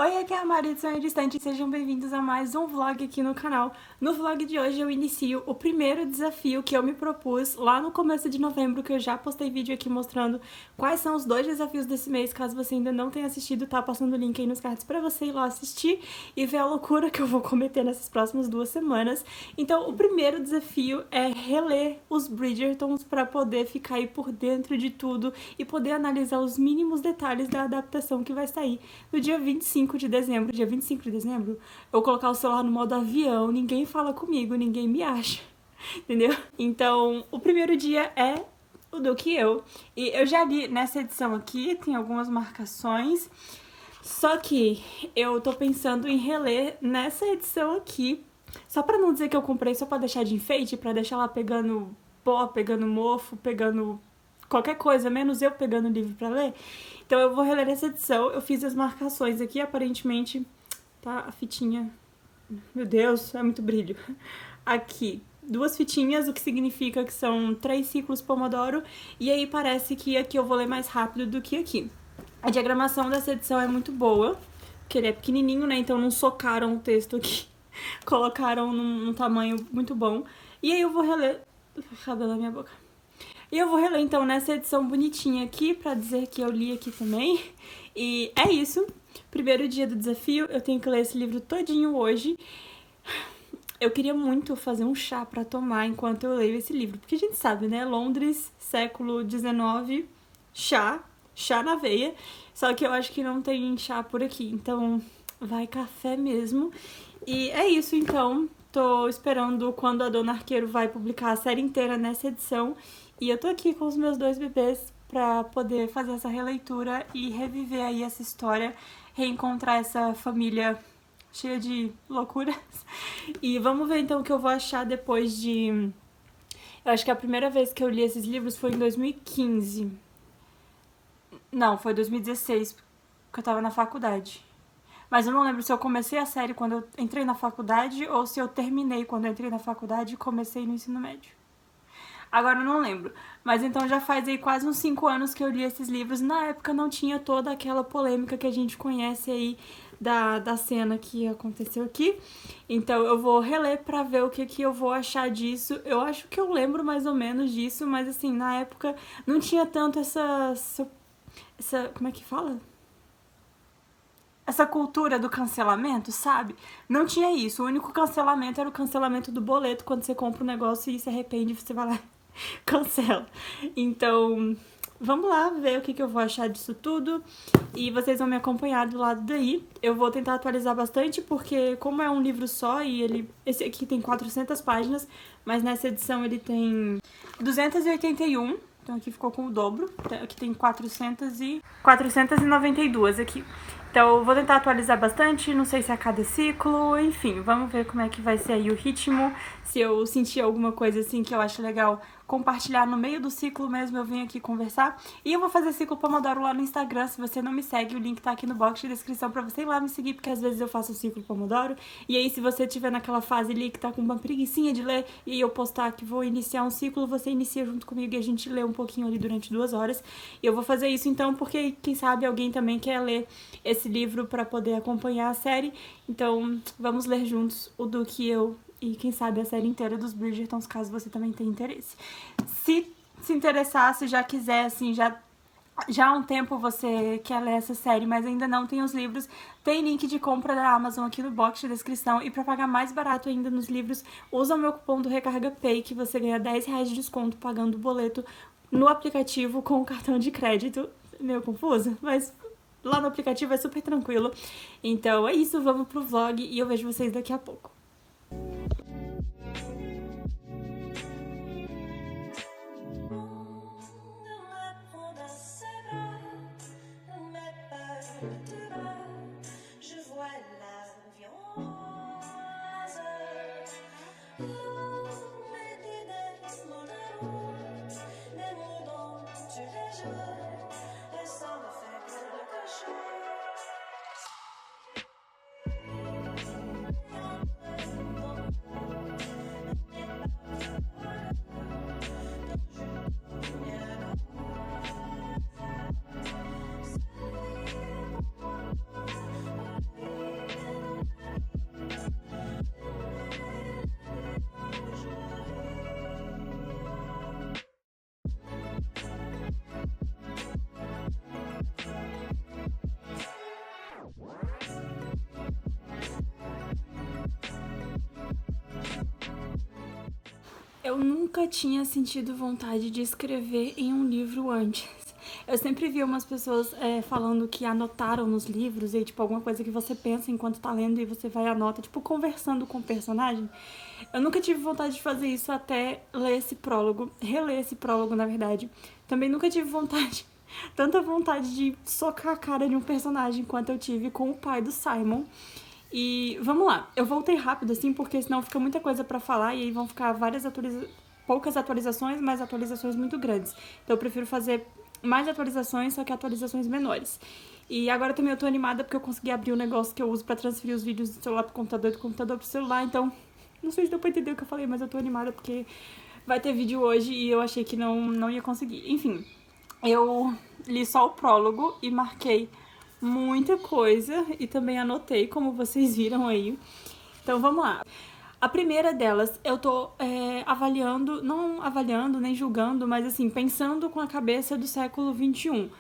Oi, aqui é a Mari do Sonho Distante, sejam bem-vindos a mais um vlog aqui no canal. No vlog de hoje eu inicio o primeiro desafio que eu me propus lá no começo de novembro, que eu já postei vídeo aqui mostrando quais são os dois desafios desse mês. Caso você ainda não tenha assistido, tá passando o link aí nos cards pra você ir lá assistir e ver a loucura que eu vou cometer nessas próximas 2 semanas. Então, o primeiro desafio é reler os Bridgertons pra poder ficar aí por dentro de tudo e poder analisar os mínimos detalhes da adaptação que vai sair no dia 25 de dezembro. Dia 25 de dezembro, eu vou colocar o celular no modo avião, ninguém fala comigo, ninguém me acha, entendeu? Então, o primeiro dia é o do que eu. E eu já li nessa edição aqui, tem algumas marcações, só que eu tô pensando em reler nessa edição aqui, só pra não dizer que eu comprei só pra deixar de enfeite, pra deixar lá pegando pó, pegando mofo, pegando qualquer coisa, menos eu pegando o livro pra ler. Então eu vou reler essa edição, eu fiz as marcações aqui, aparentemente tá a fitinha, meu Deus, é muito brilho. Aqui, 2 fitinhas, o que significa que são 3 ciclos Pomodoro, e aí parece que aqui eu vou ler mais rápido do que aqui. A diagramação dessa edição é muito boa, porque ele é pequenininho, né, então não socaram o texto aqui, colocaram num tamanho muito bom. E aí eu vou reler, cabelo na minha boca. E eu vou reler então nessa edição bonitinha aqui, pra dizer que eu li aqui também. E é isso. Primeiro dia do desafio, eu tenho que ler esse livro todinho hoje. Eu queria muito fazer um chá pra tomar enquanto eu leio esse livro, porque a gente sabe, né? Londres, século XIX, chá na veia. Só que eu acho que não tem chá por aqui, então vai café mesmo. E é isso, então. Tô esperando quando a Dona Arqueiro vai publicar a série inteira nessa edição. E eu tô aqui com os meus 2 bebês pra poder fazer essa releitura e reviver aí essa história, reencontrar essa família cheia de loucuras. E vamos ver então o que eu vou achar depois de... Eu acho que a primeira vez que eu li esses livros foi em 2015. Não, foi 2016, porque eu tava na faculdade. Mas eu não lembro se eu comecei a série quando eu entrei na faculdade ou se eu terminei quando eu entrei na faculdade e comecei no ensino médio. Agora eu não lembro. Mas então já faz aí quase uns 5 anos que eu li esses livros. Na época não tinha toda aquela polêmica que a gente conhece aí da cena que aconteceu aqui. Então eu vou reler pra ver o que eu vou achar disso. Eu acho que eu lembro mais ou menos disso, mas assim, na época não tinha tanto essa como é que fala? Essa cultura do cancelamento, sabe? Não tinha isso. O único cancelamento era o cancelamento do boleto, quando você compra um negócio e se arrepende, você vai lá e cancela. Então, vamos lá ver o que eu vou achar disso tudo. E vocês vão me acompanhar do lado daí. Eu vou tentar atualizar bastante, porque como é um livro só, e esse aqui tem 400 páginas, mas nessa edição ele tem 281. Então aqui ficou com o dobro. Aqui tem 492 aqui. Então eu vou tentar atualizar bastante, não sei se é a cada ciclo, enfim, vamos ver como é que vai ser aí o ritmo. Se eu sentir alguma coisa assim que eu acho legal compartilhar no meio do ciclo mesmo, eu venho aqui conversar. E eu vou fazer ciclo Pomodoro lá no Instagram, se você não me segue, o link tá aqui no box de descrição pra você ir lá me seguir, porque às vezes eu faço o ciclo Pomodoro. E aí se você estiver naquela fase ali que tá com uma preguicinha de ler e eu postar que vou iniciar um ciclo, você inicia junto comigo e a gente lê um pouquinho ali durante 2 horas. E eu vou fazer isso então porque quem sabe alguém também quer ler esse livro pra poder acompanhar a série. Então vamos ler juntos o do que eu e quem sabe a série inteira dos Bridgertons, caso você também tenha interesse. Se interessar, se já quiser, assim, já há um tempo você quer ler essa série, mas ainda não tem os livros, tem link de compra da Amazon aqui no box de descrição. E pra pagar mais barato ainda nos livros, usa o meu cupom do Recarga Pay, que você ganha R$10 de desconto pagando o boleto no aplicativo com o cartão de crédito. Meio confuso, mas lá no aplicativo é super tranquilo. Então é isso, vamos pro vlog e eu vejo vocês daqui a pouco. Eu nunca tinha sentido vontade de escrever em um livro antes. Eu sempre vi umas pessoas falando que anotaram nos livros e, tipo, alguma coisa que você pensa enquanto tá lendo e você vai e anota, tipo, conversando com o personagem. Eu nunca tive vontade de fazer isso até ler esse prólogo, reler esse prólogo, na verdade. Também nunca tive vontade, tanta vontade de socar a cara de um personagem quanto eu tive com o pai do Simon. E vamos lá, eu voltei rápido assim, porque senão fica muita coisa pra falar e aí vão ficar poucas atualizações, mas atualizações muito grandes. Então eu prefiro fazer mais atualizações, só que atualizações menores. E agora também eu tô animada porque eu consegui abrir o negócio que eu uso pra transferir os vídeos do celular pro computador e do computador pro celular, então não sei se deu pra entender o que eu falei, mas eu tô animada porque vai ter vídeo hoje e eu achei que não ia conseguir. Enfim, eu li só o prólogo e marquei muita coisa e também anotei, como vocês viram aí. Então vamos lá. A primeira delas, eu tô avaliando, não avaliando nem julgando, mas assim, pensando com a cabeça do século XXI.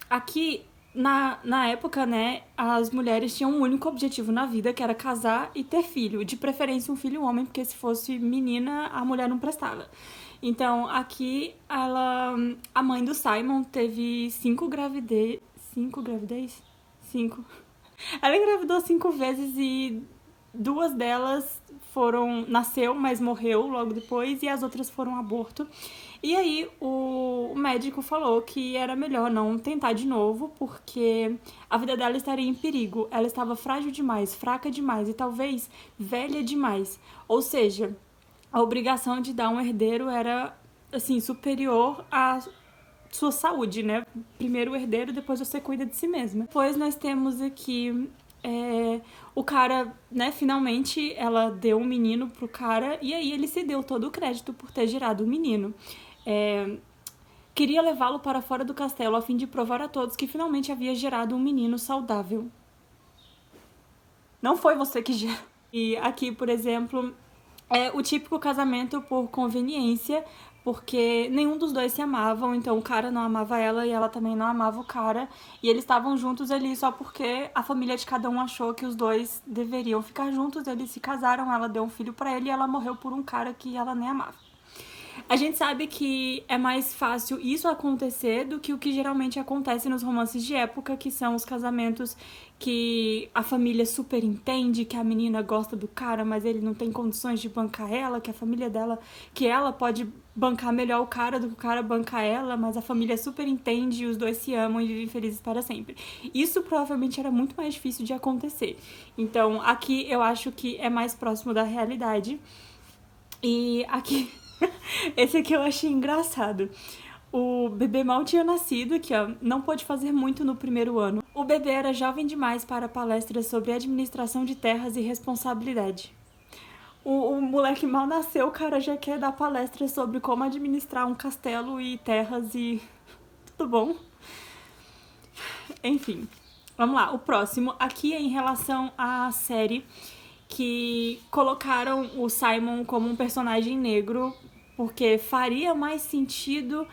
Aqui, na época, né, as mulheres tinham um único objetivo na vida, que era casar e ter filho. De preferência um filho homem, porque se fosse menina, a mulher não prestava. Então, aqui, a mãe do Simon teve 5 gravidez... 5 gravidez? 5. Ela engravidou 5 vezes e 2 delas nasceu, mas morreu logo depois, e as outras foram aborto. E aí o médico falou que era melhor não tentar de novo, porque a vida dela estaria em perigo. Ela estava frágil demais, fraca demais e talvez velha demais. Ou seja, a obrigação de dar um herdeiro era, assim, superior à sua saúde, né? Primeiro o herdeiro, depois você cuida de si mesma. Depois nós temos aqui o cara, né, finalmente ela deu um menino pro cara e aí ele se deu todo o crédito por ter gerado o menino. Queria levá-lo para fora do castelo a fim de provar a todos que finalmente havia gerado um menino saudável. Não foi você que gerou. E aqui, por exemplo, é o típico casamento por conveniência, porque nenhum dos dois se amavam, então o cara não amava ela e ela também não amava o cara, e eles estavam juntos ali só porque a família de cada um achou que os dois deveriam ficar juntos, eles se casaram, ela deu um filho pra ele e ela morreu por um cara que ela nem amava. A gente sabe que é mais fácil isso acontecer do que o que geralmente acontece nos romances de época, que são os casamentos que a família super entende, que a menina gosta do cara, mas ele não tem condições de bancar ela, que a família dela, que ela pode bancar melhor o cara do que o cara bancar ela, mas a família super entende e os dois se amam e vivem felizes para sempre. Isso provavelmente era muito mais difícil de acontecer. Então, aqui eu acho que é mais próximo da realidade. E aqui esse aqui eu achei engraçado. O bebê mal tinha nascido, que ó, não pôde fazer muito no primeiro ano. O bebê era jovem demais para palestras sobre administração de terras e responsabilidade. O moleque mal nasceu, o cara já quer dar palestras sobre como administrar um castelo e terras e... tudo bom? Enfim, vamos lá. O próximo aqui é em relação à série que colocaram o Simon como um personagem negro porque faria mais sentido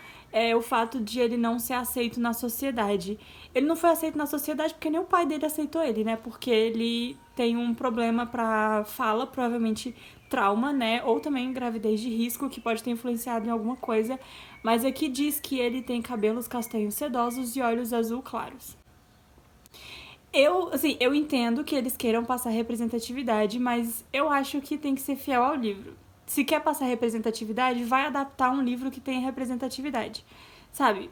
o fato de ele não ser aceito na sociedade. Ele não foi aceito na sociedade porque nem o pai dele aceitou ele, né? Porque ele tem um problema pra fala, provavelmente trauma, né? Ou também gravidez de risco, que pode ter influenciado em alguma coisa. Mas aqui diz que ele tem cabelos castanhos sedosos e olhos azul claros. Eu entendo que eles queiram passar representatividade, mas eu acho que tem que ser fiel ao livro. Se quer passar representatividade, vai adaptar um livro que tenha representatividade, sabe?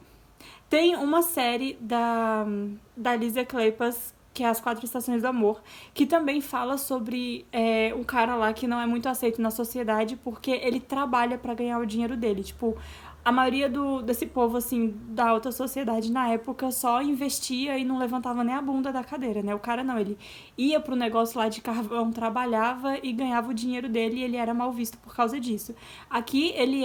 Tem uma série da Lisa Kleypas, que é As Quatro Estações do Amor, que também fala sobre um cara lá que não é muito aceito na sociedade porque ele trabalha pra ganhar o dinheiro dele. Tipo, a maioria desse povo, assim, da alta sociedade na época só investia e não levantava nem a bunda da cadeira, né? O cara não, ele ia pro negócio lá de carvão, trabalhava e ganhava o dinheiro dele e ele era mal visto por causa disso. Aqui ele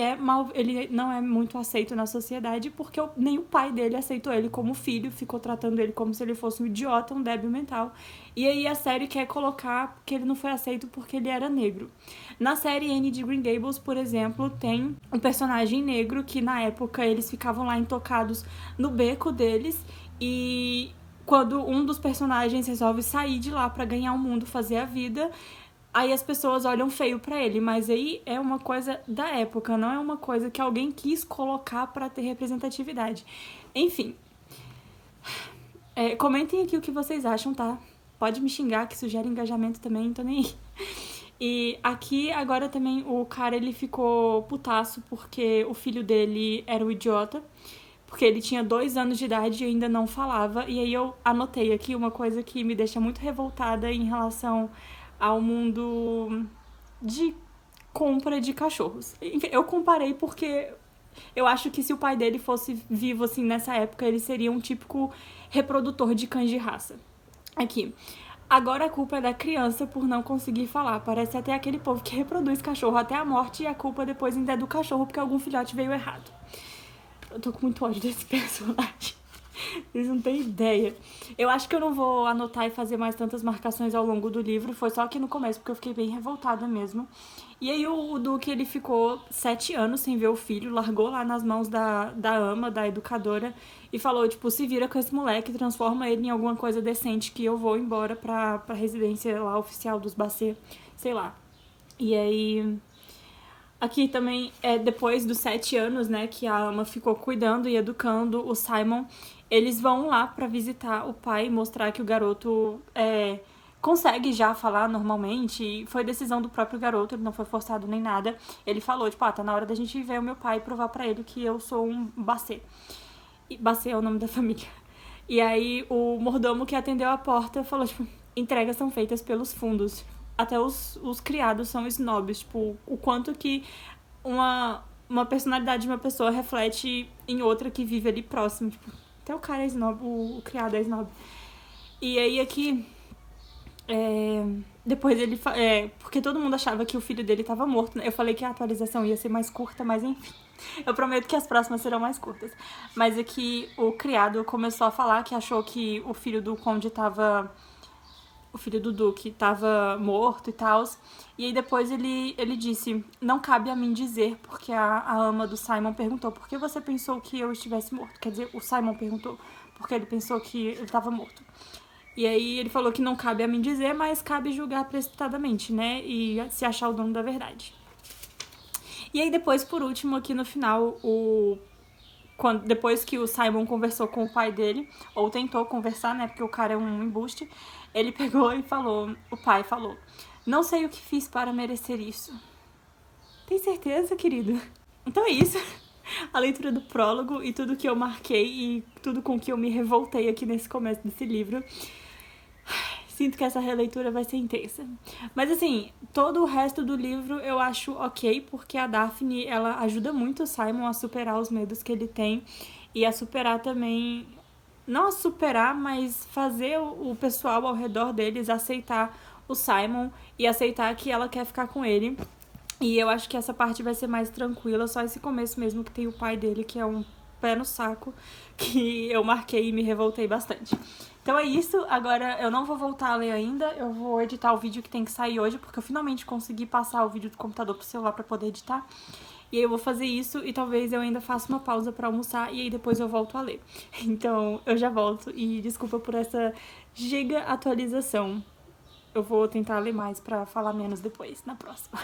não é muito aceito na sociedade porque nem o pai dele aceitou ele como filho, ficou tratando ele como se ele fosse um idiota, um débil mental. E aí a série quer colocar que ele não foi aceito porque ele era negro. Na série Anne de Green Gables, por exemplo, tem um personagem negro que na época eles ficavam lá intocados no beco deles e quando um dos personagens resolve sair de lá pra ganhar o mundo, fazer a vida, aí as pessoas olham feio pra ele, mas aí é uma coisa da época, não é uma coisa que alguém quis colocar pra ter representatividade. Enfim, comentem aqui o que vocês acham, tá? Pode me xingar, que sugere engajamento também, tô nem aí. E aqui, agora também, o cara, ele ficou putaço porque o filho dele era um idiota, porque ele tinha 2 anos de idade e ainda não falava. E aí eu anotei aqui uma coisa que me deixa muito revoltada em relação ao mundo de compra de cachorros. Enfim, eu comparei porque eu acho que se o pai dele fosse vivo, assim, nessa época, ele seria um típico reprodutor de cães de raça. Aqui. Agora a culpa é da criança por não conseguir falar. Parece até aquele povo que reproduz cachorro até a morte e a culpa depois ainda é do cachorro porque algum filhote veio errado. Eu tô com muito ódio desse personagem. Vocês não têm ideia. Eu acho que eu não vou anotar e fazer mais tantas marcações ao longo do livro. Foi só aqui no começo, porque eu fiquei bem revoltada mesmo. E aí o Duque, ele ficou 7 anos sem ver o filho, largou lá nas mãos da ama, da educadora, e falou, tipo, se vira com esse moleque, transforma ele em alguma coisa decente que eu vou embora pra residência lá oficial dos Basset, sei lá. E aí... Aqui também, depois dos 7 anos, né, que a ama ficou cuidando e educando o Simon, eles vão lá pra visitar o pai, mostrar que o garoto consegue já falar normalmente. E foi decisão do próprio garoto, ele não foi forçado nem nada. Ele falou, tipo, tá na hora da gente ver o meu pai e provar pra ele que eu sou um Basset. E Basset é o nome da família. E aí o mordomo que atendeu a porta falou, tipo, entregas são feitas pelos fundos. Até os criados são snobs, tipo, o quanto que uma personalidade de uma pessoa reflete em outra que vive ali próximo. Tipo, até o cara é snob, o criado é snob. E aí aqui, depois ele... porque todo mundo achava que o filho dele tava morto, né? Eu falei que a atualização ia ser mais curta, mas enfim. Eu prometo que as próximas serão mais curtas. Mas aqui o criado começou a falar que achou que o filho do conde tava... O filho do Duque tava morto e tal. E aí depois ele disse, não cabe a mim dizer, porque a ama do Simon perguntou, por que você pensou que eu estivesse morto? Quer dizer, o Simon perguntou, porque ele pensou que ele tava morto. E aí ele falou que não cabe a mim dizer, mas cabe julgar precipitadamente, né? E se achar o dono da verdade. E aí depois, por último, aqui no final, depois que o Simon conversou com o pai dele, ou tentou conversar, né, porque o cara é um embuste, ele pegou e falou, o pai falou, não sei o que fiz para merecer isso. Tem certeza, querido? Então é isso, a leitura do prólogo e tudo que eu marquei e tudo com que eu me revoltei aqui nesse começo desse livro. Sinto que essa releitura vai ser intensa. Mas assim, todo o resto do livro eu acho ok, porque a Daphne, ela ajuda muito o Simon a superar os medos que ele tem e a superar também, não a superar, mas fazer o pessoal ao redor deles aceitar o Simon e aceitar que ela quer ficar com ele. E eu acho que essa parte vai ser mais tranquila, só esse começo mesmo que tem o pai dele, que é um pé no saco, que eu marquei e me revoltei bastante. Então é isso, agora eu não vou voltar a ler ainda, eu vou editar o vídeo que tem que sair hoje, porque eu finalmente consegui passar o vídeo do computador pro celular pra poder editar. E aí eu vou fazer isso e talvez eu ainda faça uma pausa pra almoçar e aí depois eu volto a ler. Então eu já volto e desculpa por essa giga atualização. Eu vou tentar ler mais pra falar menos depois, na próxima.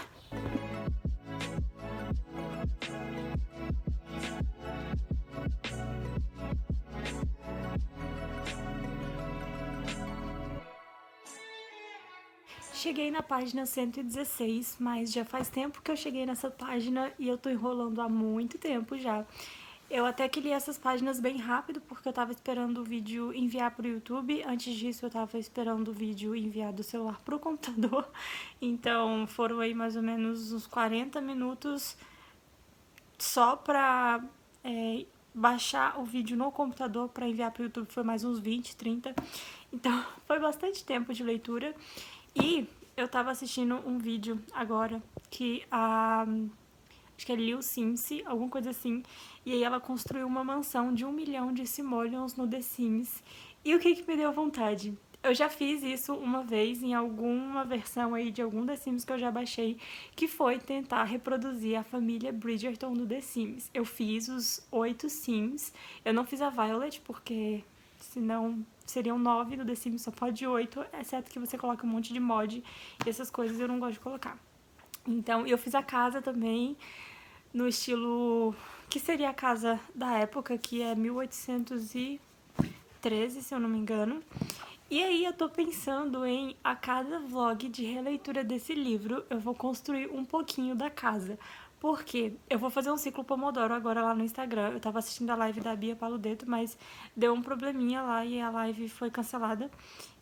Cheguei na página 116, mas já faz tempo que eu cheguei nessa página e eu tô enrolando há muito tempo já. Eu até que li essas páginas bem rápido, porque eu tava esperando o vídeo enviar pro YouTube. Antes disso, eu tava esperando o vídeo enviar do celular pro computador. Então, foram aí mais ou menos uns 40 minutos só pra baixar o vídeo no computador pra enviar pro YouTube. Foi mais uns 20, 30. Então, foi bastante tempo de leitura. E eu tava assistindo um vídeo agora que acho que é Lil Simsi, alguma coisa assim. E aí ela construiu uma mansão de 1 milhão de simoleons no The Sims. E o que me deu vontade? Eu já fiz isso uma vez em alguma versão aí de algum The Sims que eu já baixei, que foi tentar reproduzir a família Bridgerton do The Sims. Eu fiz os 8 Sims. Eu não fiz a Violet porque senão seriam 9, no The Sims só pode 8, exceto que você coloca um monte de mod e essas coisas eu não gosto de colocar. Então, eu fiz a casa também no estilo que seria a casa da época, que é 1813, se eu não me engano. E aí eu tô pensando em, a cada vlog de releitura desse livro, eu vou construir um pouquinho da casa. Porque eu vou fazer um ciclo Pomodoro agora lá no Instagram. Eu tava assistindo a live da Bia Paludeto, mas deu um probleminha lá e a live foi cancelada.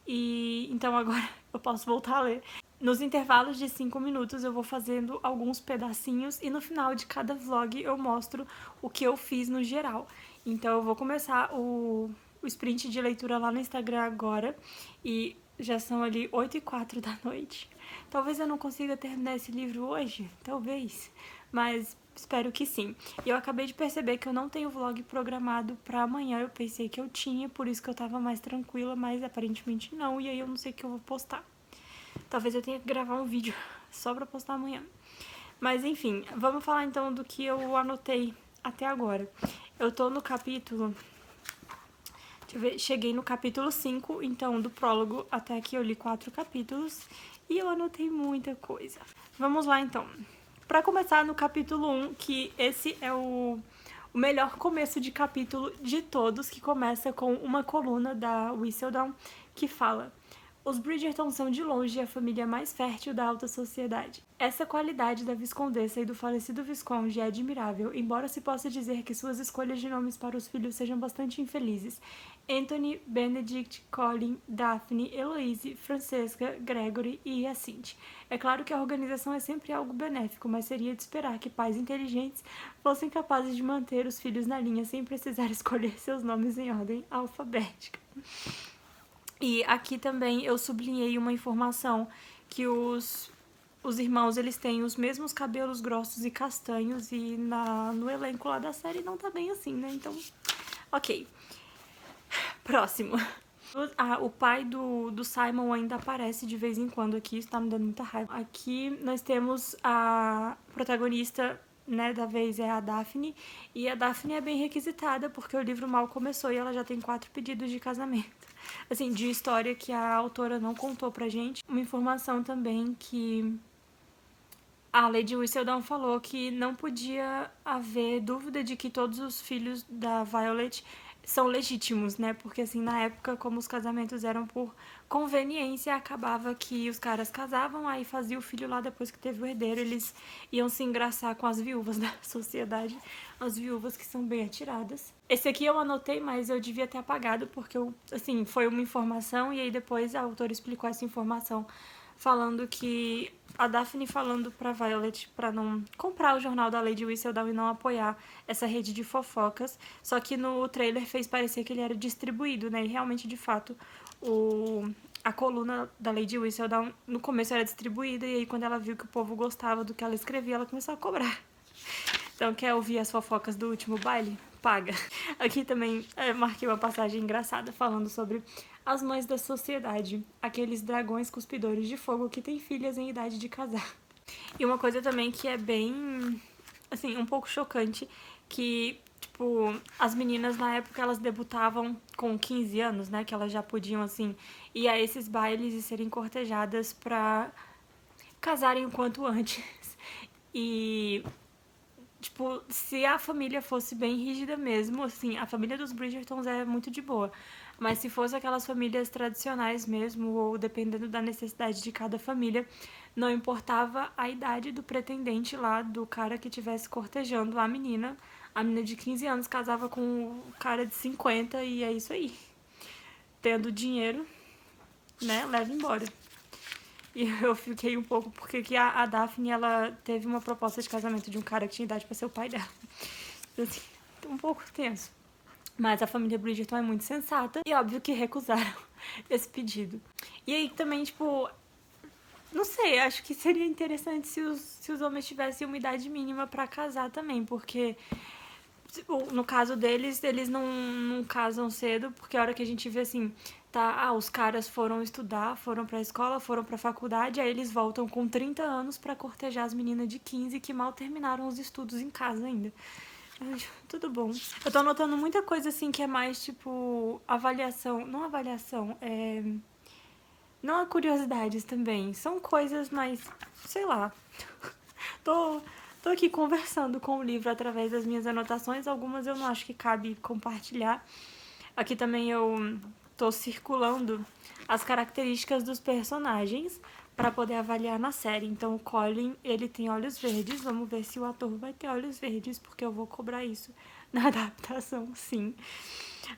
E então agora eu posso voltar a ler. Nos intervalos de 5 minutos eu vou fazendo alguns pedacinhos e no final de cada vlog eu mostro o que eu fiz no geral. Então eu vou começar o sprint de leitura lá no Instagram agora e já são ali 8h04 da noite. Talvez eu não consiga terminar esse livro hoje, talvez, mas espero que sim. E eu acabei de perceber que eu não tenho vlog programado pra amanhã, eu pensei que eu tinha, por isso que eu tava mais tranquila, mas aparentemente não, e aí eu não sei o que eu vou postar. Talvez eu tenha que gravar um vídeo só pra postar amanhã. Mas enfim, vamos falar então do que eu anotei até agora. Eu tô no capítulo... Deixa eu ver, cheguei no capítulo 5, então do prólogo até aqui eu li 4 capítulos e eu anotei muita coisa. Vamos lá então. Pra começar no capítulo 1, que esse é o melhor começo de capítulo de todos, que começa com uma coluna da Whistledown que fala: os Bridgerton são de longe a família mais fértil da alta sociedade. Essa qualidade da viscondessa e do falecido visconde é admirável, embora se possa dizer que suas escolhas de nomes para os filhos sejam bastante infelizes. Anthony, Benedict, Colin, Daphne, Eloise, Francesca, Gregory e Hyacinthe. É claro que a organização é sempre algo benéfico, mas seria de esperar que pais inteligentes fossem capazes de manter os filhos na linha sem precisar escolher seus nomes em ordem alfabética. E aqui também eu sublinhei uma informação que os irmãos, eles têm os mesmos cabelos grossos e castanhos e no elenco lá da série não tá bem assim, né? Então, ok. Próximo. O pai do Simon ainda aparece de vez em quando aqui, isso tá me dando muita raiva. Aqui nós temos a protagonista, né, da vez é a Daphne, e a Daphne é bem requisitada porque o livro mal começou e ela já tem 4 pedidos de casamento. Assim, de história que a autora não contou pra gente. Uma informação também que a Lady Whistledown falou que não podia haver dúvida de que todos os filhos da Violet são legítimos, né? Porque, assim, na época, como os casamentos eram por conveniência, acabava que os caras casavam, aí fazia o filho lá depois que teve o herdeiro, eles iam se engraçar com as viúvas da sociedade, as viúvas que são bem atiradas. Esse aqui eu anotei, mas eu devia ter apagado, porque, assim, foi uma informação e aí depois a autora explicou essa informação falando que a Daphne falando pra Violet pra não comprar o jornal da Lady Whistledown e não apoiar essa rede de fofocas, só que no trailer fez parecer que ele era distribuído, né, e realmente, de fato, a coluna da Lady Whistledown no começo era distribuída e aí quando ela viu que o povo gostava do que ela escrevia, ela começou a cobrar. Então, quer ouvir as fofocas do último baile? Paga. Aqui também marquei uma passagem engraçada falando sobre as mães da sociedade, aqueles dragões cuspidores de fogo que têm filhas em idade de casar. E uma coisa também que é bem, assim, um pouco chocante, que, tipo, as meninas na época elas debutavam com 15 anos, né, que elas já podiam, assim, ir a esses bailes e serem cortejadas pra casarem o quanto antes. E, tipo, se a família fosse bem rígida mesmo, assim, a família dos Bridgertons é muito de boa, mas se fosse aquelas famílias tradicionais mesmo, ou dependendo da necessidade de cada família, não importava a idade do pretendente lá, do cara que estivesse cortejando a menina de 15 anos casava com o cara de 50 e é isso aí. Tendo dinheiro, né, leva embora. E eu fiquei um pouco, porque a Daphne, ela teve uma proposta de casamento de um cara que tinha idade pra ser o pai dela. Assim, um pouco tenso. Mas a família Bridgerton é muito sensata e óbvio que recusaram esse pedido. E aí também, tipo, não sei, acho que seria interessante se os homens tivessem uma idade mínima pra casar também, porque no caso deles, eles não casam cedo, porque a hora que a gente vê assim, tá, os caras foram estudar, foram pra escola, foram pra faculdade, aí eles voltam com 30 anos pra cortejar as meninas de 15 que mal terminaram os estudos em casa ainda. Ai, tudo bom. Eu tô anotando muita coisa assim que é mais tipo avaliação. Não avaliação, não há curiosidades também. São coisas mais. Sei lá. Tô, tô aqui conversando com o livro através das minhas anotações. Algumas eu não acho que cabe compartilhar. Aqui também eu tô circulando as características dos personagens para poder avaliar na série. Então o Colin, ele tem olhos verdes. Vamos ver se o ator vai ter olhos verdes, porque eu vou cobrar isso na adaptação, sim.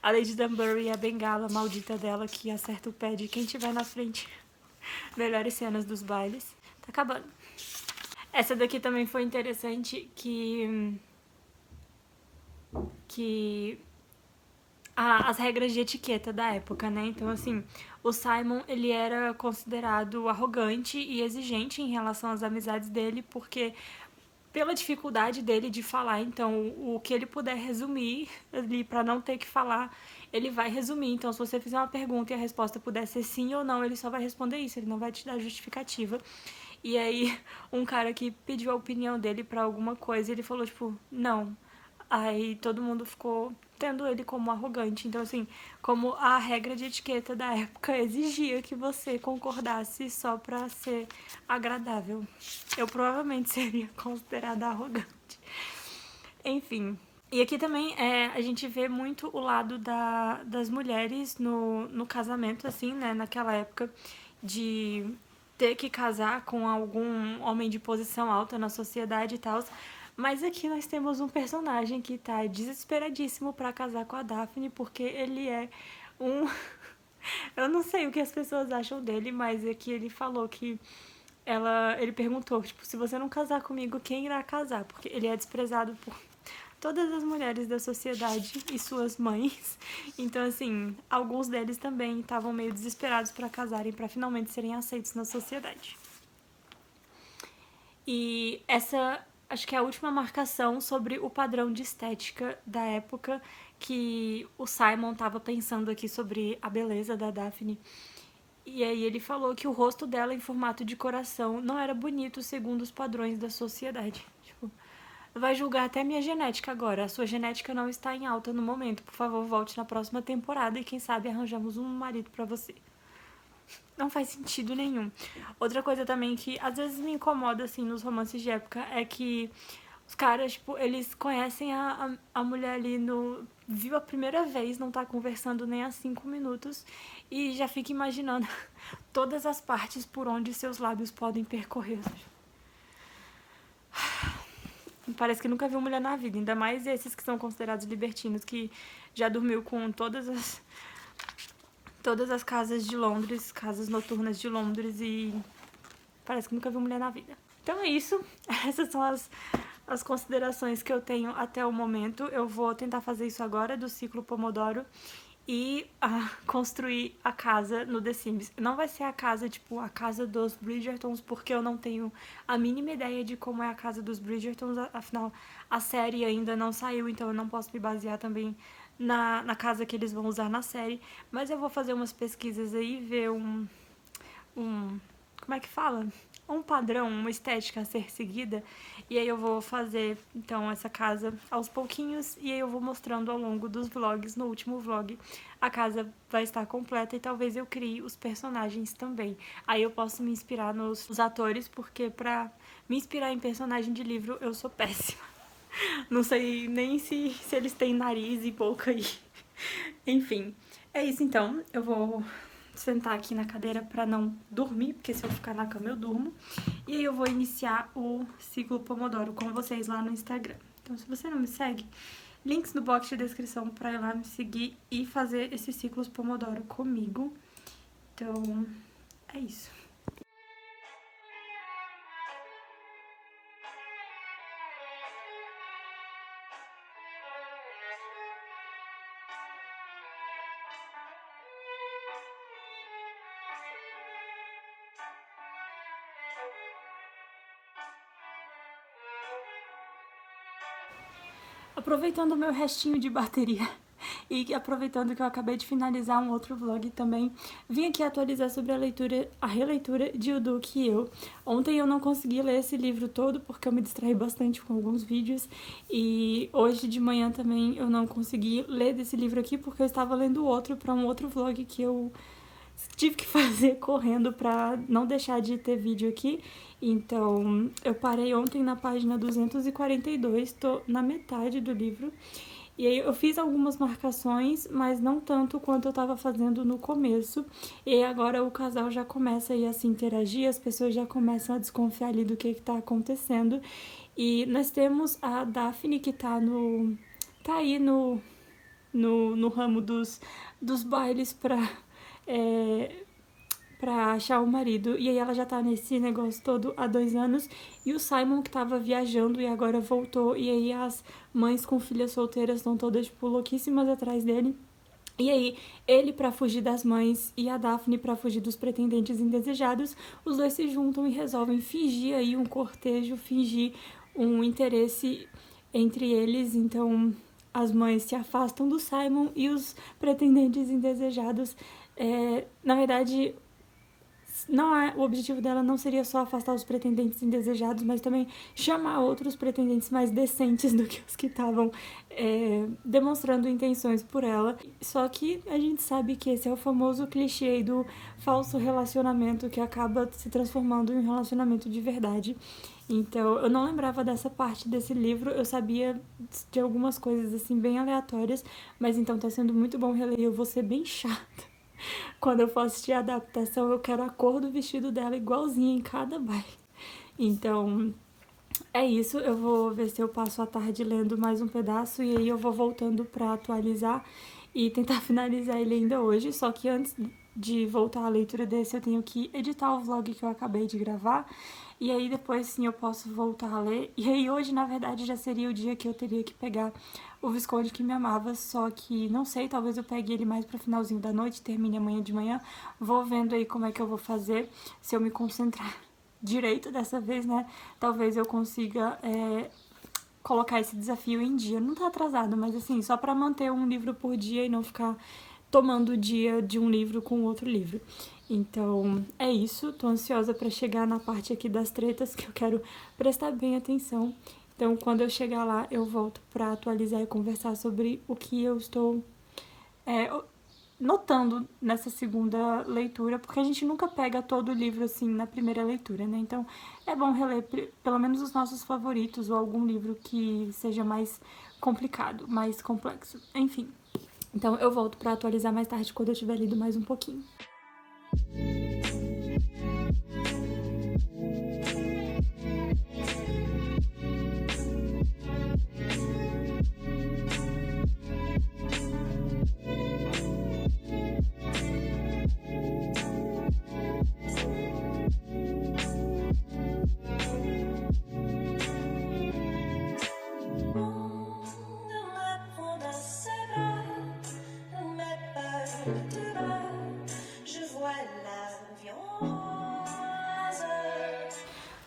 A Lady Dunbury é a bengala maldita dela que acerta o pé de quem tiver na frente. Melhores cenas dos bailes. Tá acabando. Essa daqui também foi interessante que as regras de etiqueta da época, né? Então, assim, o Simon, ele era considerado arrogante e exigente em relação às amizades dele, porque pela dificuldade dele de falar, então, o que ele puder resumir ali para não ter que falar, ele vai resumir. Então, se você fizer uma pergunta e a resposta puder ser sim ou não, ele só vai responder isso, ele não vai te dar justificativa. E aí, um cara que pediu a opinião dele para alguma coisa, ele falou, tipo, não. Aí todo mundo ficou tendo ele como arrogante. Então, assim, como a regra de etiqueta da época exigia que você concordasse só pra ser agradável, eu provavelmente seria considerada arrogante. Enfim. E aqui também a gente vê muito o lado das mulheres no casamento, assim, né? Naquela época de ter que casar com algum homem de posição alta na sociedade e tal. Mas aqui nós temos um personagem que tá desesperadíssimo pra casar com a Daphne, porque ele é um. Eu não sei o que as pessoas acham dele, mas aqui ele falou que ele perguntou, tipo, se você não casar comigo, quem irá casar? Porque ele é desprezado por todas as mulheres da sociedade e suas mães. Então, assim, alguns deles também estavam meio desesperados para casarem, para finalmente serem aceitos na sociedade. E essa, acho que é a última marcação sobre o padrão de estética da época que o Simon estava pensando aqui sobre a beleza da Daphne. E aí ele falou que o rosto dela em formato de coração não era bonito segundo os padrões da sociedade. Tipo, vai julgar até minha genética agora. A sua genética não está em alta no momento. Por favor, volte na próxima temporada e quem sabe arranjamos um marido pra você. Não faz sentido nenhum. Outra coisa também que às vezes me incomoda, assim, nos romances de época é que os caras, tipo, eles conhecem a mulher ali viu a primeira vez, não tá conversando nem há 5 minutos e já fica imaginando todas as partes por onde seus lábios podem percorrer. Parece que nunca viu mulher na vida, ainda mais esses que são considerados libertinos, que já dormiu com todas as casas de Londres, casas noturnas de Londres, e parece que nunca viu mulher na vida. Então é isso, essas são as considerações que eu tenho até o momento. Eu vou tentar fazer isso agora, do ciclo Pomodoro, e construir a casa no The Sims. Não vai ser a casa, tipo, a casa dos Bridgertons, porque eu não tenho a mínima ideia de como é a casa dos Bridgertons, afinal, a série ainda não saiu, então eu não posso me basear também na casa que eles vão usar na série, mas eu vou fazer umas pesquisas aí, ver como é que fala? Um padrão, uma estética a ser seguida, e aí eu vou fazer então essa casa aos pouquinhos e aí eu vou mostrando ao longo dos vlogs. No último vlog a casa vai estar completa e talvez eu crie os personagens também. Aí eu posso me inspirar nos atores, porque pra me inspirar em personagem de livro eu sou péssima. Não sei nem se eles têm nariz e boca aí. Enfim, é isso então. Eu vou sentar aqui na cadeira pra não dormir, porque se eu ficar na cama eu durmo. E aí eu vou iniciar o ciclo Pomodoro com vocês lá no Instagram. Então, se você não me segue, links no box de descrição pra ir lá me seguir e fazer esses ciclos Pomodoro comigo. Então, é isso. Aproveitando o meu restinho de bateria, E aproveitando que eu acabei de finalizar um outro vlog também, vim aqui atualizar sobre a releitura de O Duque e Eu. Ontem eu não consegui ler esse livro todo porque eu me distraí bastante com alguns vídeos, e hoje de manhã também eu não consegui ler desse livro aqui porque eu estava lendo outro para um outro vlog que eu tive que fazer correndo pra não deixar de ter vídeo aqui. Então, eu parei ontem na página 242, tô na metade do livro. E aí eu fiz algumas marcações, mas não tanto quanto eu tava fazendo no começo. E aí agora o casal já começa aí a se interagir, as pessoas já começam a desconfiar ali do que tá acontecendo. E nós temos a Daphne que tá aí no ramo dos bailes pra achar o marido. E aí ela já tá nesse negócio todo há 2 anos. E o Simon que tava viajando e agora voltou. E aí as mães com filhas solteiras estão todas, tipo, louquíssimas atrás dele. E aí, ele pra fugir das mães e a Daphne pra fugir dos pretendentes indesejados, os dois se juntam e resolvem fingir aí um cortejo, fingir um interesse entre eles. Então, as mães se afastam do Simon e os pretendentes indesejados, na verdade, o objetivo dela não seria só afastar os pretendentes indesejados, mas também chamar outros pretendentes mais decentes do que os que estavam demonstrando intenções por ela. Só que a gente sabe que esse é o famoso clichê do falso relacionamento que acaba se transformando em um relacionamento de verdade. Então, eu não lembrava dessa parte desse livro, eu sabia de algumas coisas assim bem aleatórias, mas então tá sendo muito bom reler. Eu vou ser bem chata. Quando eu for assistir a adaptação, eu quero a cor do vestido dela igualzinha em cada baile. Então, é isso. Eu vou ver se eu passo a tarde lendo mais um pedaço e aí eu vou voltando pra atualizar e tentar finalizar ele ainda hoje. Só que antes de voltar à leitura desse, eu tenho que editar o vlog que eu acabei de gravar. E aí depois sim eu posso voltar a ler. E aí hoje, na verdade, já seria o dia que eu teria que pegar o Visconde que Me Amava, só que não sei, talvez eu pegue ele mais pro finalzinho da noite, termine amanhã de manhã. Vou vendo aí como é que eu vou fazer, se eu me concentrar direito dessa vez, né? Talvez eu consiga colocar esse desafio em dia. Não tá atrasado, mas assim, só pra manter um livro por dia e não ficar tomando o dia de um livro com outro livro. Então, é isso. Tô ansiosa pra chegar na parte aqui das tretas, que eu quero prestar bem atenção. Então, quando eu chegar lá, eu volto pra atualizar e conversar sobre o que eu estou notando nessa segunda leitura, porque a gente nunca pega todo o livro assim na primeira leitura, né? Então, é bom reler pelo menos os nossos favoritos ou algum livro que seja mais complicado, mais complexo. Enfim. Então, eu volto pra atualizar mais tarde quando eu tiver lido mais um pouquinho.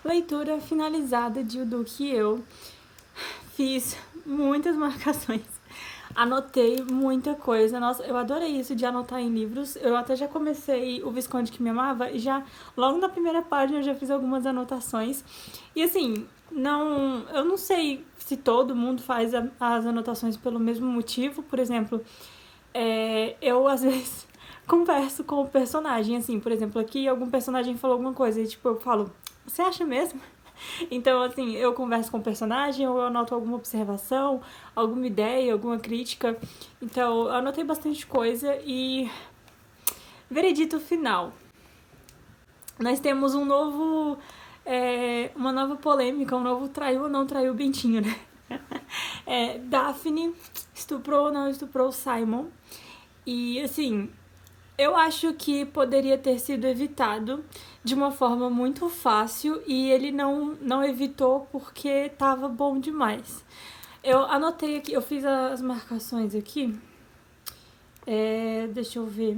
Leitura finalizada de O Duque e Eu. Fiz muitas marcações, anotei muita coisa. Nossa, eu adorei isso de anotar em livros. Eu até já comecei O Visconde que Me Amava e já, logo na primeira página, eu já fiz algumas anotações. E assim, eu não sei se todo mundo faz as anotações pelo mesmo motivo. Por exemplo, eu às vezes converso com o personagem, assim, por exemplo, aqui algum personagem falou alguma coisa e tipo, eu falo, você acha mesmo? Então, assim, eu converso com o personagem, ou eu anoto alguma observação, alguma ideia, alguma crítica. Então, eu anotei bastante coisa e... Veredito final. Nós temos uma nova polêmica, um novo traiu ou não traiu o Bentinho, né? Daphne estuprou ou não estuprou o Simon. E, assim... Eu acho que poderia ter sido evitado de uma forma muito fácil e ele não evitou porque tava bom demais. Eu anotei aqui, eu fiz as marcações aqui. Deixa eu ver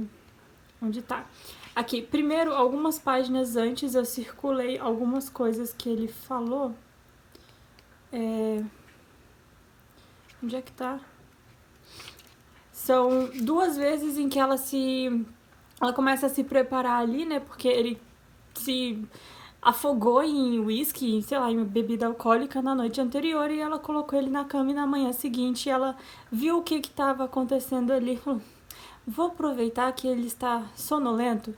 onde tá. Aqui, primeiro, algumas páginas antes eu circulei algumas coisas que ele falou. Onde é que tá? são 2 vezes em que ela começa a se preparar ali, né? Porque ele se afogou em uísque, sei lá, em bebida alcoólica na noite anterior e ela colocou ele na cama e na manhã seguinte ela viu o que estava acontecendo ali e falou, vou aproveitar que ele está sonolento.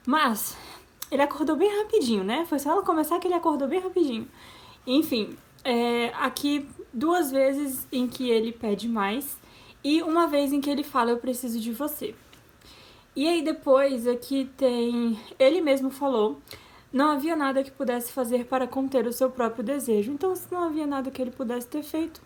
Mas ele acordou bem rapidinho, né? Foi só ela começar que ele acordou bem rapidinho. Enfim, aqui 2 vezes em que ele pede mais e uma vez em que ele fala, eu preciso de você. E aí depois aqui tem, ele mesmo falou, não havia nada que pudesse fazer para conter o seu próprio desejo. Então, se não havia nada que ele pudesse ter feito,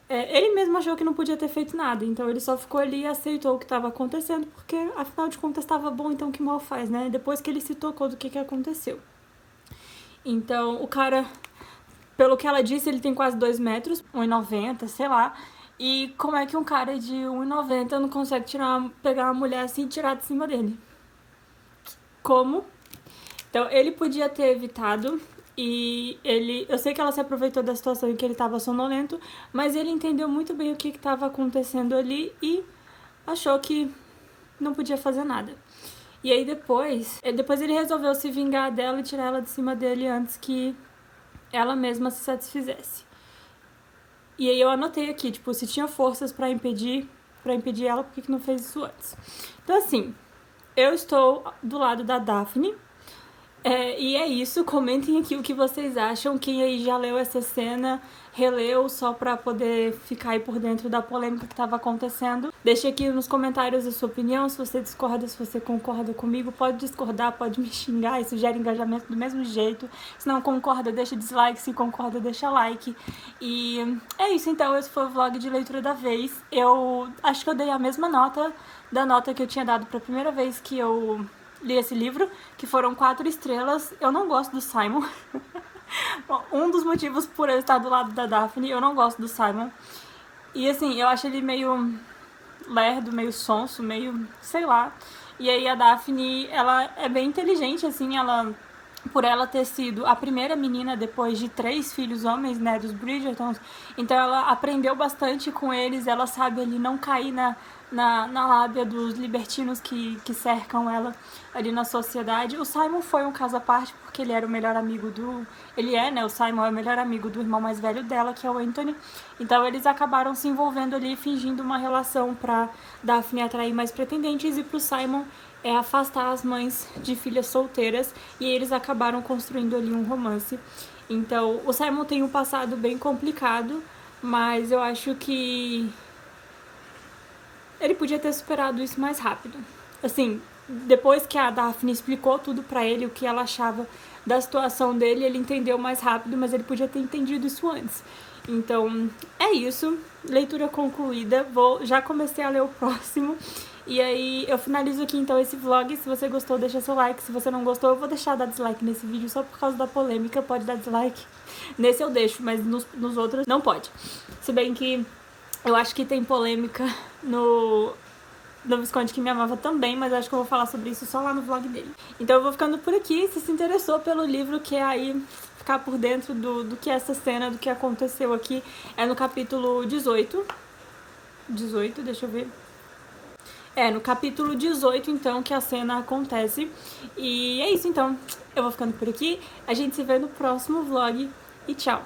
ele mesmo achou que não podia ter feito nada. Então, ele só ficou ali e aceitou o que estava acontecendo, porque, afinal de contas, estava bom, então que mal faz, né? Depois que ele se tocou do que aconteceu. Então, o cara, pelo que ela disse, ele tem quase 2 metros, 1,90, sei lá. E como é que um cara de 1,90 não consegue pegar uma mulher assim e tirar de cima dele? Como? Então, ele podia ter evitado e eu sei que ela se aproveitou da situação em que ele estava sonolento, mas ele entendeu muito bem o que estava acontecendo ali e achou que não podia fazer nada. E aí depois ele resolveu se vingar dela e tirar ela de cima dele antes que ela mesma se satisfizesse. E aí eu anotei aqui, tipo, se tinha forças pra impedir ela, por que não fez isso antes? Então, assim, eu estou do lado da Daphne. E é isso, comentem aqui o que vocês acham, quem aí já leu essa cena, releu só pra poder ficar aí por dentro da polêmica que estava acontecendo. Deixe aqui nos comentários a sua opinião, se você discorda, se você concorda comigo, pode discordar, pode me xingar, isso gera engajamento do mesmo jeito. Se não concorda, deixa dislike, se concorda, deixa like. E é isso, então, esse foi o vlog de leitura da vez. Eu acho que eu dei a mesma nota da nota que eu tinha dado pra primeira vez que eu li esse livro, que foram 4 estrelas. Eu não gosto do Simon. Um dos motivos por eu estar do lado da Daphne, eu não gosto do Simon. E assim, eu acho ele meio lerdo, meio sonso, meio, sei lá. E aí a Daphne, ela é bem inteligente, assim, por ela ter sido a primeira menina depois de 3 filhos homens, né, dos Bridgertons, então ela aprendeu bastante com eles, ela sabe ali não cair na lábia dos libertinos que cercam ela ali na sociedade. O Simon foi um caso à parte, porque ele era o melhor amigo o Simon é o melhor amigo do irmão mais velho dela, que é o Anthony, então eles acabaram se envolvendo ali, fingindo uma relação pra Daphne atrair mais pretendentes e pro Simon afastar as mães de filhas solteiras, e eles acabaram construindo ali um romance. Então, o Simon tem um passado bem complicado, mas eu acho que ele podia ter superado isso mais rápido. Assim, depois que a Daphne explicou tudo pra ele, o que ela achava da situação dele, ele entendeu mais rápido, mas ele podia ter entendido isso antes. Então, é isso. Leitura concluída. Já comecei a ler o próximo. E aí, eu finalizo aqui, então, esse vlog. Se você gostou, deixa seu like. Se você não gostou, eu vou deixar dar dislike nesse vídeo só por causa da polêmica. Pode dar dislike. Nesse eu deixo, mas nos outros não pode. Se bem que eu acho que tem polêmica no Visconde que Me Amava também, mas acho que eu vou falar sobre isso só lá no vlog dele. Então eu vou ficando por aqui. Se interessou pelo livro, quer aí ficar por dentro do que é essa cena, do que aconteceu aqui, é no capítulo 18. 18, deixa eu ver. No capítulo 18, então, que a cena acontece. E é isso, então. Eu vou ficando por aqui. A gente se vê no próximo vlog. E tchau!